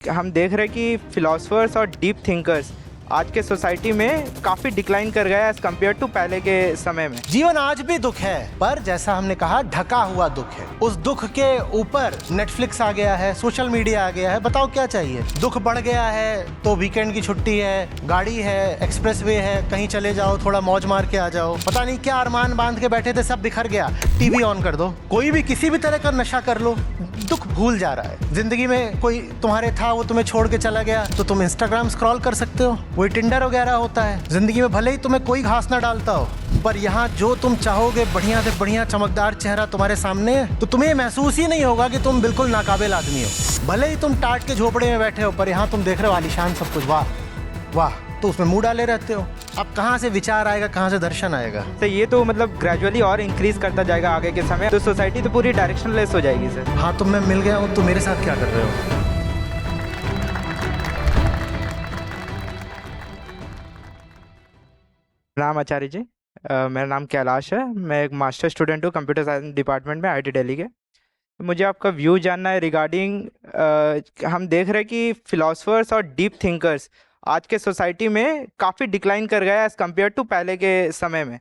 हम देख रहे हैं कि फिलोसफर्स और डीप थिंकर्स आज के सोसाइटी में काफ़ी डिक्लाइन कर गया एज कम्पेयर टू पहले के समय में। जीवन आज भी दुख है, पर जैसा हमने कहा ढका हुआ दुख है। उस दुख के ऊपर नेटफ्लिक्स आ गया है, सोशल मीडिया आ गया है। बताओ क्या चाहिए? दुख बढ़ गया है तो वीकेंड की छुट्टी है, गाड़ी है, एक्सप्रेसवे है, कहीं चले जाओ, थोड़ा मौज मार के आ जाओ। पता नहीं क्या अरमान बांध के बैठे थे, सब बिखर गया। टीवी ऑन कर दो, कोई भी किसी भी तरह का नशा कर लो, दुख भूल जा रहा है। जिंदगी में कोई तुम्हारे था, वो तुम्हें छोड़ के चला गया, तो तुम इंस्टाग्राम स्क्रॉल कर सकते हो, वही टिंडर वगैरह होता है। जिंदगी में भले ही तुम्हें कोई घास ना डालता हो, पर यहाँ जो तुम चाहोगे बढ़िया से बढ़िया चमकदार चेहरा तुम्हारे सामने है, तो तुम्हें महसूस ही नहीं होगा कि तुम बिल्कुल नाकाबिल आदमी हो। भले ही तुम टाट के झोपड़े में बैठे हो, पर यहाँ तुम देख रहे हो आलीशान सब कुछ, वाह वाह, तो उसमें मुंह डाले रहते हो। अब कहाँ से विचार आएगा, कहाँ से दर्शन आएगा? तो ये तो मतलब ग्रेजुअली और इंक्रीज करता जाएगा आगे के समय, तो सोसाइटी तो पूरी डायरेक्शनलेस हो जाएगी सर। हाँ, तुम मैं मिल गया हूँ, तो मेरे साथ क्या कर रहे हो? नाम आचार्य जी, मेरा नाम कैलाश है। मैं एक मास्टर स्टूडेंट हूँ कंप्यूटर साइंस डिपार्टमेंट में, आईआईटी दिल्ली के। तो मुझे आपका व्यू जानना है रिगार्डिंग, हम देख रहे हैं कि फिलोसफर्स और डीप थिंकर्स आज के सोसाइटी में काफ़ी डिक्लाइन कर गया एज कम्पेयर टू पहले के समय में।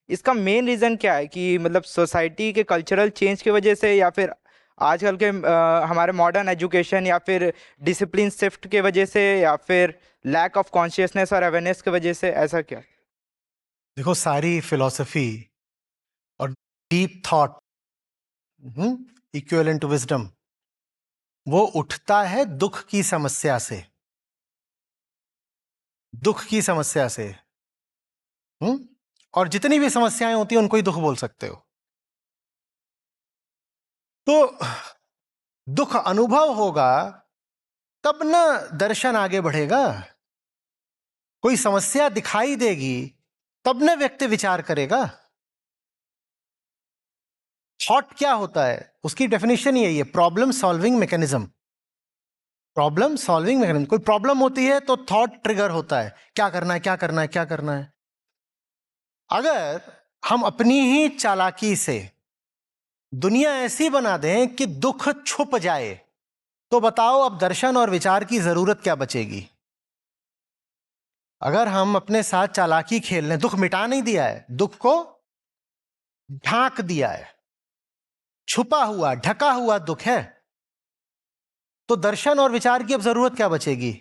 इसका मेन रीज़न क्या है कि मतलब सोसाइटी के कल्चरल चेंज की वजह से, या फिर आजकल के हमारे मॉडर्न एजुकेशन, या फिर डिसिप्लिन शिफ्ट के वजह से, या फिर लैक ऑफ कॉन्शियसनेस और अवेयरनेस की वजह से, ऐसा क्या? देखो, सारी फिलॉसफी और deep thought equivalent to wisdom, वो उठता है दुख की समस्या से। दुख की समस्या से। और जितनी भी समस्याएं होती हैं उनको ही दुख बोल सकते हो। तो दुख अनुभव होगा तब ना दर्शन आगे बढ़ेगा। कोई समस्या दिखाई देगी तब ना व्यक्ति विचार करेगा। थॉट क्या होता है? उसकी डेफिनेशन यही है, problem solving mechanism. Problem solving mechanism. कोई प्रॉब्लम होती है तो थॉट ट्रिगर होता है, क्या करना है, क्या करना है, क्या करना है। अगर हम अपनी ही चालाकी से दुनिया ऐसी बना दें कि दुख छुप जाए, तो बताओ अब दर्शन और विचार की जरूरत क्या बचेगी? अगर हम अपने साथ चालाकी खेल लें, दुख मिटा नहीं दिया है, दुख को ढांक दिया है, छुपा हुआ ढका हुआ दुख है, तो दर्शन और विचार की अब जरूरत क्या बचेगी?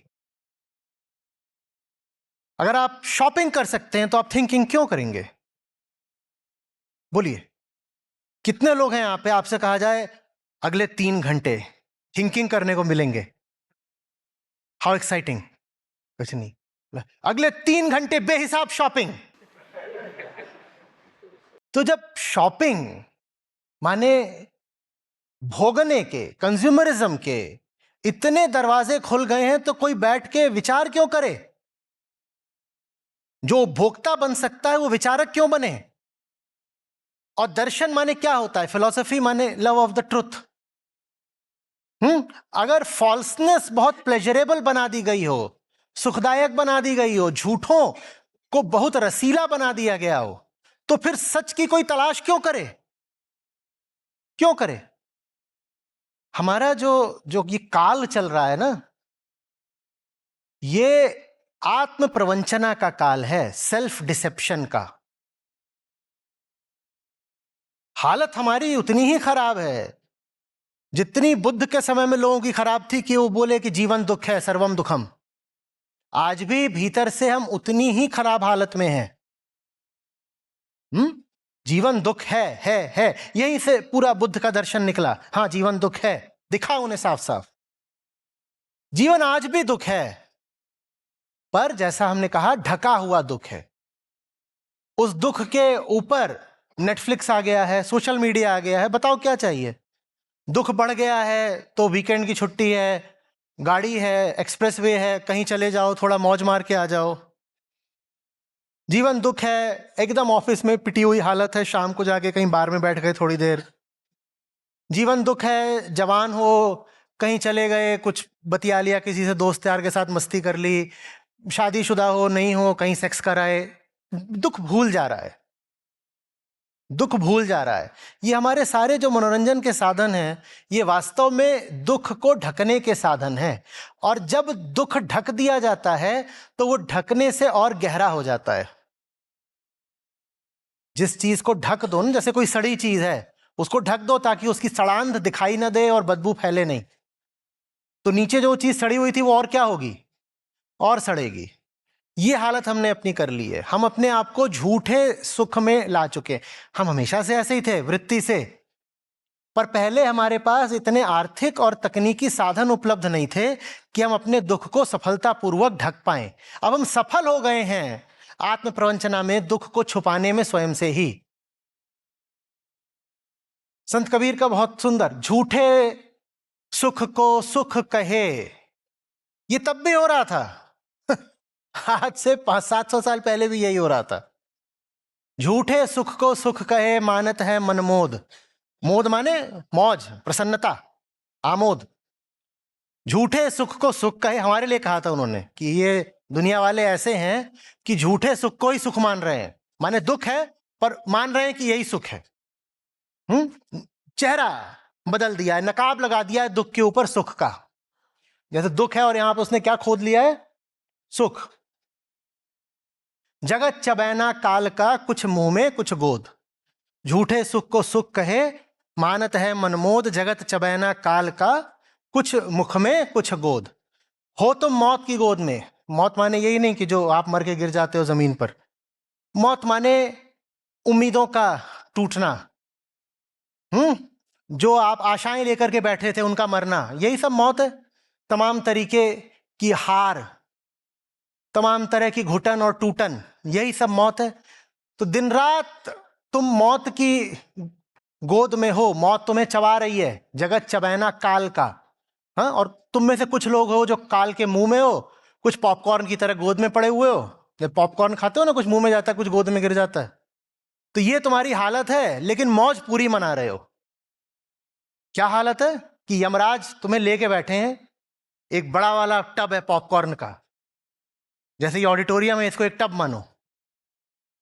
अगर आप शॉपिंग कर सकते हैं तो आप थिंकिंग क्यों करेंगे? बोलिए, कितने लोग हैं यहां पे आपसे कहा जाए अगले 3 घंटे थिंकिंग करने को मिलेंगे? How exciting. कुछ नहीं, अगले 3 घंटे बेहिसाब शॉपिंग। तो जब शॉपिंग माने भोगने के, कंज्यूमरिज्म के इतने दरवाजे खुल गए हैं, तो कोई बैठ के विचार क्यों करे? जो भोक्ता बन सकता है वो विचारक क्यों बने? और दर्शन माने क्या होता है? फिलॉसफी माने लव ऑफ द ट्रुथ। अगर फॉल्सनेस बहुत प्लेजरेबल बना दी गई हो, सुखदायक बना दी गई हो, झूठों को बहुत रसीला बना दिया गया हो, तो फिर सच की कोई तलाश क्यों करे? क्यों करे? हमारा जो जो ये काल चल रहा है ना, ये आत्म प्रवंचना का काल है, सेल्फ डिसेप्शन का। हालत हमारी उतनी ही खराब है जितनी बुद्ध के समय में लोगों की खराब थी, कि वो बोले कि जीवन दुख है, सर्वम दुखम। आज भी भीतर से हम उतनी ही खराब हालत में हैं। जीवन दुख है। यहीं से पूरा बुद्ध का दर्शन निकला। हाँ, जीवन दुख है, दिखा उन्हें साफ साफ। जीवन आज भी दुख है, पर जैसा हमने कहा ढका हुआ दुख है। उस दुख के ऊपर नेटफ्लिक्स आ गया है, सोशल मीडिया आ गया है। बताओ क्या चाहिए? दुख बढ़ गया है तो वीकेंड की छुट्टी है, गाड़ी है, एक्सप्रेसवे है, कहीं चले जाओ, थोड़ा मौज मार के आ जाओ। जीवन दुख है, एकदम ऑफिस में पिटी हुई हालत है, शाम को जाके कहीं बार में बैठ गए थोड़ी देर। जीवन दुख है, जवान हो, कहीं चले गए, कुछ बतिया लिया किसी से, दोस्त यार के साथ मस्ती कर ली। शादीशुदा हो, नहीं हो, कहीं सेक्स कराए, दुख भूल जा रहा है। दुख भूल जा रहा है। ये हमारे सारे जो मनोरंजन के साधन हैं, ये वास्तव में दुख को ढकने के साधन हैं। और जब दुख ढक दिया जाता है तो वो ढकने से और गहरा हो जाता है। जिस चीज को ढक दो ना, जैसे कोई सड़ी चीज है, उसको ढक दो ताकि उसकी सड़ांध दिखाई ना दे और बदबू फैले नहीं, तो नीचे जो चीज सड़ी हुई थी वो और क्या होगी, और सड़ेगी। ये हालत हमने अपनी कर ली है। हम अपने आप को झूठे सुख में ला चुके। हम हमेशा से ऐसे ही थे वृत्ति से, पर पहले हमारे पास इतने आर्थिक और तकनीकी साधन उपलब्ध नहीं थे कि हम अपने दुख को सफलतापूर्वक ढक पाएं। अब हम सफल हो गए हैं आत्म प्रवंचना में, दुख को छुपाने में स्वयं से ही। संत कबीर का बहुत सुंदर, झूठे सुख को सुख कहे, ये तब भी हो रहा था। आज से 500-700 साल पहले भी यही हो रहा था। झूठे सुख को सुख कहे, मानत है मनमोद। मोद माने मौज, प्रसन्नता, आमोद। झूठे सुख को सुख कहे, हमारे लिए कहा था उन्होंने कि ये दुनिया वाले ऐसे हैं कि झूठे सुख को ही सुख मान रहे हैं। माने दुख है पर मान रहे हैं कि यही सुख है। चेहरा बदल दिया है, नकाब लगा दिया है दुख के ऊपर सुख का। जैसे दुख है और यहां पर उसने क्या खोद लिया है, सुख। जगत चबैना काल का, कुछ मुंह में कुछ गोद। झूठे सुख को सुख कहे, मानत है मनमोद। जगत चबैना काल का, कुछ मुख में कुछ गोद। हो तुम मौत की गोद में। मौत माने यही नहीं कि जो आप मर के गिर जाते हो जमीन पर। मौत माने उम्मीदों का टूटना, जो आप आशाएं लेकर के बैठे थे उनका मरना, यही सब मौत है। तमाम तरीके की हार, तमाम तरह की घुटन और टूटन, यही सब मौत है। तो दिन रात तुम मौत की गोद में हो, मौत तुम्हें चबा रही है। जगत चबैना काल का। हाँ, और तुम में से कुछ लोग हो जो काल के मुंह में हो, कुछ पॉपकॉर्न की तरह गोद में पड़े हुए हो। जब पॉपकॉर्न खाते हो ना, कुछ मुंह में जाता है, कुछ गोद में गिर जाता है। तो ये तुम्हारी हालत है, लेकिन मौज पूरी मना रहे हो। क्या हालत है कि यमराज तुम्हें लेके बैठे हैं, एक बड़ा वाला टब है पॉपकॉर्न का, जैसे ये ऑडिटोरियम है, इसको एक टब मानो।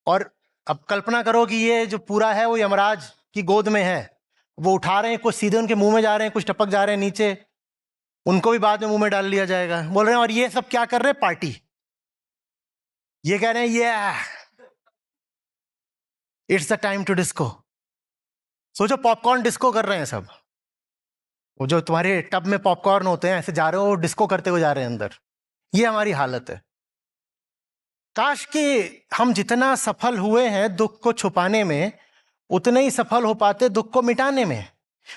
और अब कल्पना करो कि ये जो पूरा है वो यमराज की गोद में है। वो उठा रहे हैं, कुछ सीधे उनके मुंह में जा रहे हैं, कुछ टपक जा रहे हैं नीचे, उनको भी बाद में मुंह में डाल लिया जाएगा। बोल रहे हैं और ये सब क्या कर रहे हैं, पार्टी। ये कह रहे हैं ये it's the time to disco. सोचो पॉपकॉर्न डिस्को कर रहे हैं सब। वो जो तुम्हारे टब में पॉपकॉर्न होते हैं, ऐसे जा रहे हो, डिस्को करते हुए जा रहे हैं अंदर। ये हमारी हालत है। काश कि हम जितना सफल हुए हैं दुख को छुपाने में, उतने ही सफल हो पाते दुख को मिटाने में।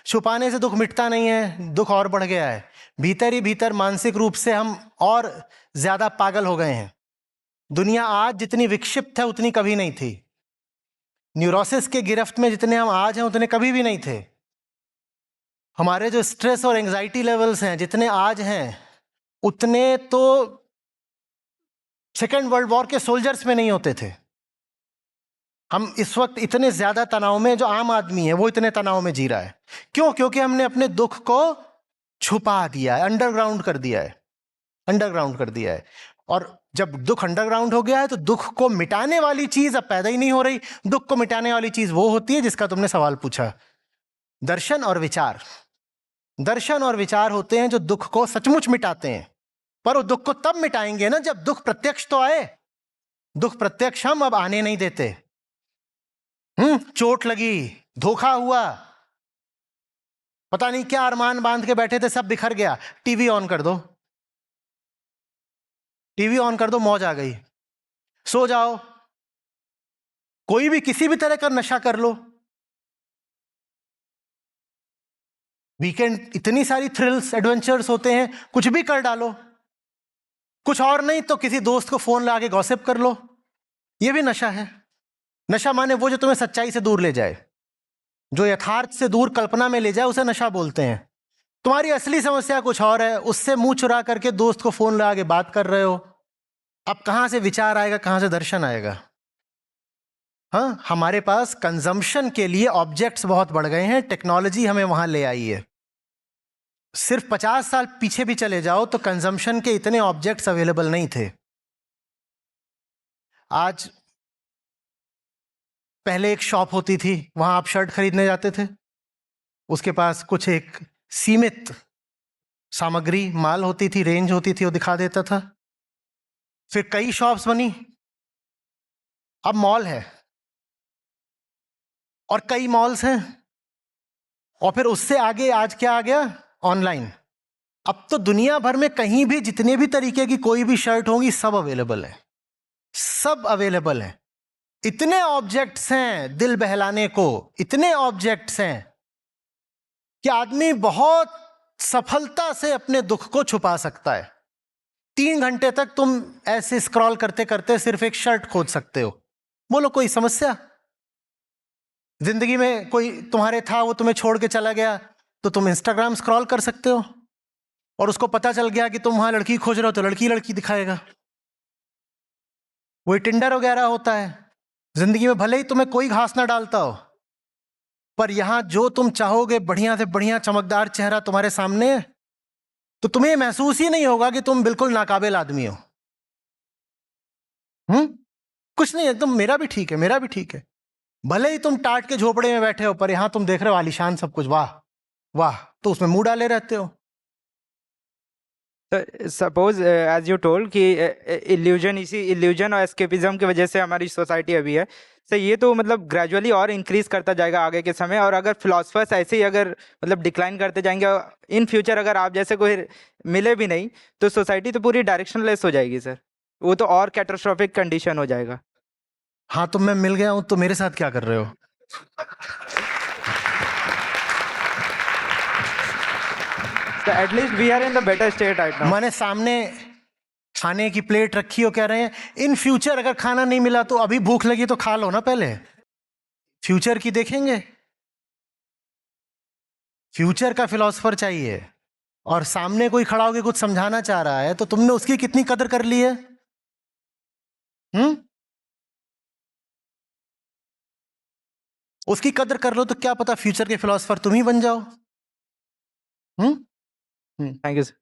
छुपाने से दुख मिटता नहीं है, दुख और बढ़ गया है। भीतर ही भीतर मानसिक रूप से हम और ज्यादा पागल हो गए हैं। दुनिया आज जितनी विक्षिप्त है उतनी कभी नहीं थी। न्यूरोसिस के गिरफ्त में जितने हम आज हैं उतने कभी भी नहीं थे। हमारे जो स्ट्रेस और एंजाइटी लेवल्स हैं जितने आज हैं, उतने तो सेकेंड वर्ल्ड वॉर के सोल्जर्स में नहीं होते थे। हम इस वक्त इतने ज्यादा तनाव में, जो आम आदमी है वो इतने तनाव में जी रहा है। क्यों? क्योंकि हमने अपने दुख को छुपा दिया है, अंडरग्राउंड कर दिया है, अंडरग्राउंड कर दिया है। और जब दुख अंडरग्राउंड हो गया है तो दुख को मिटाने वाली चीज अब पैदा ही नहीं हो रही। दुख को मिटाने वाली चीज वो होती है जिसका तुमने सवाल पूछा, दर्शन और विचार। दर्शन और विचार होते हैं जो दुख को सचमुच मिटाते हैं। पर वो दुख को तब मिटाएंगे ना जब दुख प्रत्यक्ष तो आए। दुख प्रत्यक्ष हम अब आने नहीं देते। चोट लगी, धोखा हुआ, पता नहीं क्या अरमान बांध के बैठे थे, सब बिखर गया। टीवी ऑन कर दो, टीवी ऑन कर दो, मौज आ गई, सो जाओ। कोई भी किसी भी तरह का नशा कर लो। वीकेंड इतनी सारी थ्रिल्स एडवेंचर्स होते हैं, कुछ भी कर डालो। कुछ और नहीं तो किसी दोस्त को फोन लगा के गॉसिप कर लो, ये भी नशा है। नशा माने वो जो तुम्हें सच्चाई से दूर ले जाए, जो यथार्थ से दूर कल्पना में ले जाए, उसे नशा बोलते हैं। तुम्हारी असली समस्या कुछ और है, उससे मुंह चुरा करके दोस्त को फोन लगा के बात कर रहे हो। अब कहां से विचार आएगा, कहां से दर्शन आएगा? हाँ, हमारे पास कंजम्पशन के लिए ऑब्जेक्ट्स बहुत बढ़ गए हैं, टेक्नोलॉजी हमें वहां ले आई है। सिर्फ 50 साल पीछे भी चले जाओ तो कंजम्पशन के इतने ऑब्जेक्ट्स अवेलेबल नहीं थे। आज पहले एक शॉप होती थी, वहां आप शर्ट खरीदने जाते थे, उसके पास कुछ एक सीमित सामग्री माल होती थी, रेंज होती थी, वो दिखा देता था। फिर कई शॉप्स बनी, अब मॉल है और कई मॉल्स हैं, और फिर उससे आगे आज क्या आ गया, ऑनलाइन। अब तो दुनिया भर में कहीं भी जितने भी तरीके की कोई भी शर्ट होगी सब अवेलेबल है, सब अवेलेबल है। इतने ऑब्जेक्ट्स हैं दिल बहलाने को, इतने ऑब्जेक्ट्स हैं कि आदमी बहुत सफलता से अपने दुख को छुपा सकता है। 3 घंटे तक तुम ऐसे स्क्रॉल करते करते सिर्फ एक शर्ट खोज सकते हो। बोलो कोई समस्या? जिंदगी में कोई तुम्हारे था, वो तुम्हें छोड़ के चला गया, तो तुम इंस्टाग्राम स्क्रॉल कर सकते हो, और उसको पता चल गया कि तुम वहां लड़की खोज रहे हो तो लड़की लड़की दिखाएगा। वही टिंडर वगैरह होता है। जिंदगी में भले ही तुम्हें कोई घास ना डालता हो, पर यहां जो तुम चाहोगे बढ़िया से बढ़िया चमकदार चेहरा तुम्हारे सामने है, तो तुम्हें महसूस ही नहीं होगा कि तुम बिल्कुल नाकाबिल आदमी हो। कुछ नहीं, एकदम मेरा भी ठीक है, मेरा भी ठीक है। भले ही तुम टाट के झोपड़े में बैठे हो, पर यहां तुम देख रहे हो आलीशान सब कुछ, वाह वाह, तो उसमें मुंह डाले रहते हो। सपोज एज यू टोल्ड कि इल्यूजन, इसी इल्यूजन और एस्केपिज्म की वजह से हमारी सोसाइटी अभी है। सो ये तो मतलब ग्रेजुअली और इंक्रीज करता जाएगा आगे के समय, और अगर फिलोसफर्स ऐसे ही अगर मतलब डिक्लाइन करते जाएंगे इन फ्यूचर, अगर आप जैसे कोई मिले भी नहीं, तो सोसाइटी तो पूरी डायरेक्शनलेस हो जाएगी सर। वो तो और कैटास्ट्रोफिक कंडीशन हो जाएगा। हाँ, तो मैं मिल गया हूं तो मेरे साथ क्या कर रहे हो? So at least we are in the better state right now. मैंने सामने खाने की प्लेट रखी हो, कह रहे हैं इन फ्यूचर अगर खाना नहीं मिला तो अभी भूख लगी तो खा लो ना, पहले फ्यूचर की देखेंगे। फ्यूचर का फिलोसफर चाहिए, और सामने कोई खड़ा होकर कुछ समझाना चाह रहा है तो तुमने उसकी कितनी कदर कर ली है? उसकी कदर कर लो तो क्या पता फ्यूचर के फिलोसफर तुम ही बन जाओ। Thank you, sir.